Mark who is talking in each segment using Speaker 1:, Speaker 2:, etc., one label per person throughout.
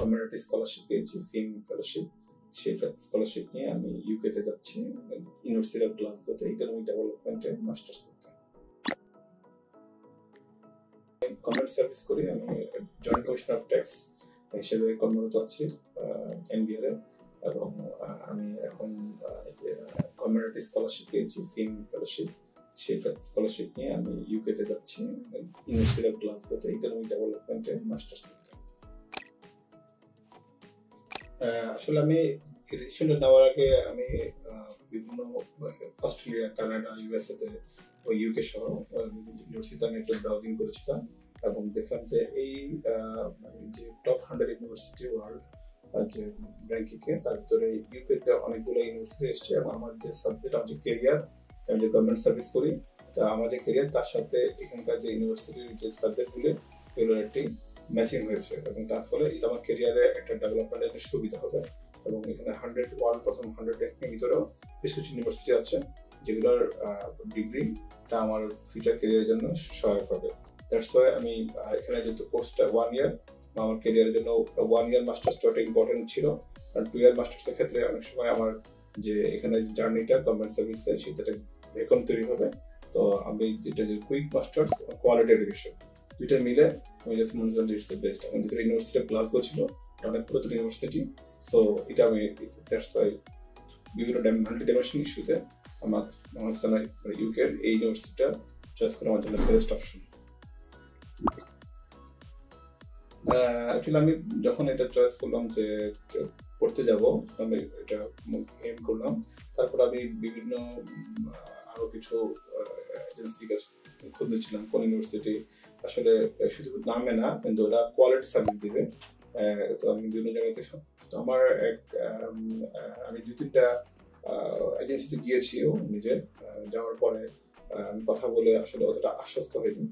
Speaker 1: Community scholarship পেয়েছি, film fellowship. সেই scholarship নিয়ে আমি ইউকেতে যাচ্ছি, ইউনিভার্সিটি অফ গ্লাসগোতে ইকোনমিক ডেভেলপমেন্টে মাস্টার্স করতে। গভর্নমেন্ট সার্ভিস করি, আমি জয়েন্ট কমিশনার অফ ট্যাক্স হিসেবে কর্মরত আছি এনবিআর এ, এবং আমি এখন কমিউনিটি স্কলারশিপ পেয়েছি, ফিল্ম ফেলোশিপ। সেই স্কলারশিপ নিয়ে আমি ইউকেতে যাচ্ছি, ইউনিভার্সিটি অফ গ্লাসগোতে ইকোনমিক ডেভেলপমেন্টে মাস্টার্স করতে। আসলে আমি ডিসিশন নেওয়ার আগে আমি বিভিন্ন অস্ট্রেলিয়া, কানাডা, ইউএসএ তে ও ইউকে সহ ইউনিভার্সিটিতে আমি একটু ব্রাউজিং করেছিলাম এবং দেখলাম যে এই যে টপ 100 ইউনিভার্সিটি ওয়ার্ল্ড যে র্যাঙ্কিংয়ে, তার ভিতরে ইউকেতে অনেকগুলো ইউনিভার্সিটি এসছে এবং আমার যে সাবজেক্ট, আমার যে কেরিয়ার, আমি যে গভর্নমেন্ট সার্ভিস করি, তা আমার যে কেরিয়ার তার সাথে এখানকার যে ইউনিভার্সিটির যে সাবজেক্টগুলো এগুলোর একটি ম্যাচিং হয়েছে এবং তার ফলে এটা আমার কেরিয়ারে একটা ডেভেলপমেন্টের একটা সুবিধা হবে। এবং এখানে 100 ওয়ার্ল্ড প্রথম 100 র্যাঙ্কিংয়ের ভিতরেও বেশ কিছু ইউনিভার্সিটি আছে যেগুলোর ডিগ্রিটা আমার ফিউচার কেরিয়ারের জন্য সহায়ক হবে। দ্যাটস ওয়াই আমি এখানে যেহেতু কোর্সটা 1 ইয়ার, আমার কেরিয়ারের জন্য 1 ইয়ার মাস্টার্স একটা ইম্পর্টেন্ট ছিল। আর 2 ইয়ার মাস্টার্সের ক্ষেত্রে অনেক সময় আমার যে এখানে জার্নিটা গভর্নমেন্ট সার্ভিসে সেটা ভ্যাকুয়াম তৈরি হবে। তো আমি যেটা যে কুইক মাস্টার্স, কোয়ালিটি এডুকেশন, দুইটা মিলে আমি জাস্ট মনে করি ইটস দ্য বেস্ট। এবং যেটা ইউনিভার্সিটি অফ গ্লাসগো ছিল, এটা অনেক পুরাতন ইউনিভার্সিটি, সো এটা আমি দ্যাটস ওয়াই বিভিন্ন মাল্টি ডাইমেনশন ইস্যুতে আমার ইউকের এই ইউনিভার্সিটিটা চয়েস করা আমার জন্য বেস্ট অপশন। অ্যাকচুয়ালি আমি যখন এটা চয়েস করলাম যে পড়তে যাব, আমি এটা এম করলাম, তারপর আমি বিভিন্ন আরো কিছু এজেন্সির কাছে খুঁজেছিলাম কোন ইউনিভার্সিটি আসলে শুধু নামে না কিন্তু ওরা কোয়ালিটি সার্ভিস দিবে। তো আমি বিভিন্ন জায়গাতে তো আমার আমি 2-3টা এজেন্সিতে গিয়েছিও নিজে, যাওয়ার পরে আমি কথা বলে আসলে অতটা আশ্বস্ত হইনি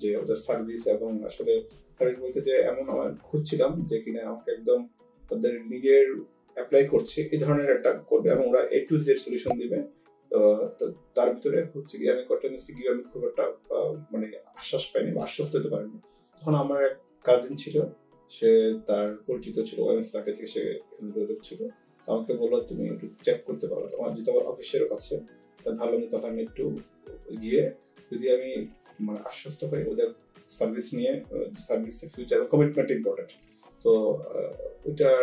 Speaker 1: যে ওদের সার্ভিস, এবং আসলে সার্ভিস বলতে যে এমন আমার খুঁজছিলাম যে কিনা আমাকে একদম তাদের নিজের অ্যাপ্লাই করছে এই ধরনের একটা করবে এবং ওরা A to Z সলিউশন দিবে। তো তার ভিতরে হচ্ছে কি আমি কন্টিনিউসলি গিয়ে আমি খুব একটা মানে আশ্বাস পাইনি বা আশ্বস্ত হতে পারিনি। তখন আমার এক কাজিন ছিল, সে তার পরিচিত ছিল ওএমএস, তাকে থেকে সে যোগাযোগ ছিল, আমাকে বললো তুমি একটু চেক করতে পারো, তোমার যেহেতু আমার অফিসের কাছে, ভালো আমি তখন একটু গিয়ে যদি আমি মানে আশ্বস্ত হই ওদের সার্ভিস নিয়ে, সার্ভিসের ফিউচার কমিটমেন্ট ইম্পর্টেন্ট। তো ওইটার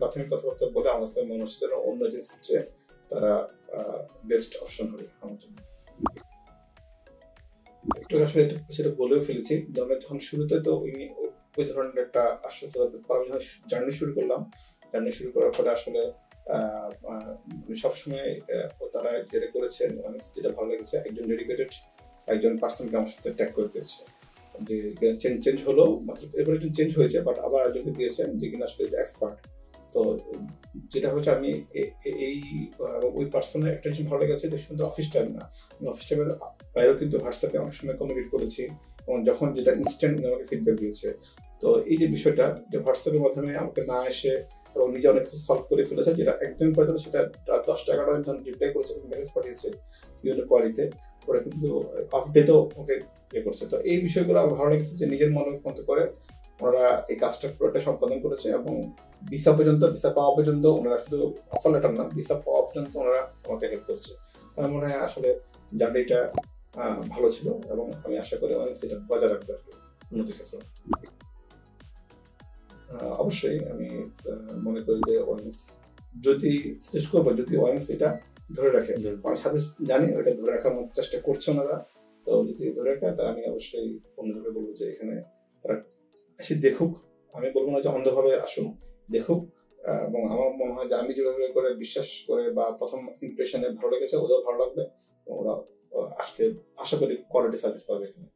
Speaker 1: প্রাথমিক কথাবার্তা বলে আমার কাছে মনে হচ্ছে যেন অন্য এজেন্সির চেয়ে তারা বেস্ট অপশন হবে আমার জন্য। একটু আসলে সেটা বলেও ফেলেছি, আমরা যখন শুরুতে তো ওই ধরনের একটা আশ্বস্ত আমি জার্নি শুরু করলাম। জার্নি শুরু করার পরে আসলে সবসময় তারা যেটা করেছে, যেটা ভালো লেগেছে, একজন ডেডিকেটেড একজন পার্সনকে আমার সাথে ট্যাগ করে দিয়েছে, যে চেঞ্জ হলো মাত্র, এরপরে একজন চেঞ্জ হয়েছে বাট আবার একজনকে দিয়েছেন যে কিনা আসলে এক্সপার্ট। তো যেটা হচ্ছে আমি এই ওই পার্সনের একটা জিনিস ভালো লেগেছে যে শুধু অফিস টাইম না, অফিস টাইমের বাইরেও কিন্তু হোয়াটসঅ্যাপে অনেক সময় কমিউনিকেট করেছি এবং যখন যেটা ইনস্ট্যান্ট আমাকে ফিডব্যাক দিয়েছে। তো এই যে বিষয়টা যে হোয়াটসঅ্যাপের মাধ্যমে আমাকে না এসে এবং নিজে অনেক কিছু সলভ করে ফেলেছে, যেটা একদমই পর্যন্ত সেটা রাত 10টা-11টা যখন রিপ্লাই করেছে, মেসেজ পাঠিয়েছে বিভিন্ন কোয়ারিতে, ওরা কিন্তু অফ ডেতেও ওকে ইয়ে করছে। তো এই বিষয়গুলো আমার ভালো লেগেছে যে নিজের মতো করে ওনারা এই কাজটা পুরোটা সম্পাদন করেছে এবং ভিসা পাওয়া পর্যন্ত ওনারা শুধু অফার লেটার না, ভিসা পাওয়া পর্যন্ত ওনারা আমাকে হেল্প করছে। তার মনে হয় আসলে জার্নিটা ভালো ছিল এবং আমি আশা করি অনেক সেটা বজায় রাখবে আর কি উন্নতির ক্ষেত্রে। অবশ্যই আমি মনে করি যে ওয়াইন্স যদি সাজেস্ট করবো, যদি ওয়াইন্স এটা ধরে রাখে, আমি সাজেস্ট জানি ওটা ধরে রাখার মতো চেষ্টা করছে ওনারা, তো যদি ধরে রাখে তাহলে আমি অবশ্যই অন্যভাবে বলবো যে এখানে তারা এসে দেখুক। আমি বলবো না যে অন্ধভাবে আসুন, দেখুক, এবং আমার মনে হয় যে আমি যেভাবে করে বিশ্বাস করে বা প্রথম ইমপ্রেশনে ভালো লেগেছে ওদেরও ভালো লাগবে, ওরা আসলে আশা করি কোয়ালিটি সার্ভিস পাবে এখানে।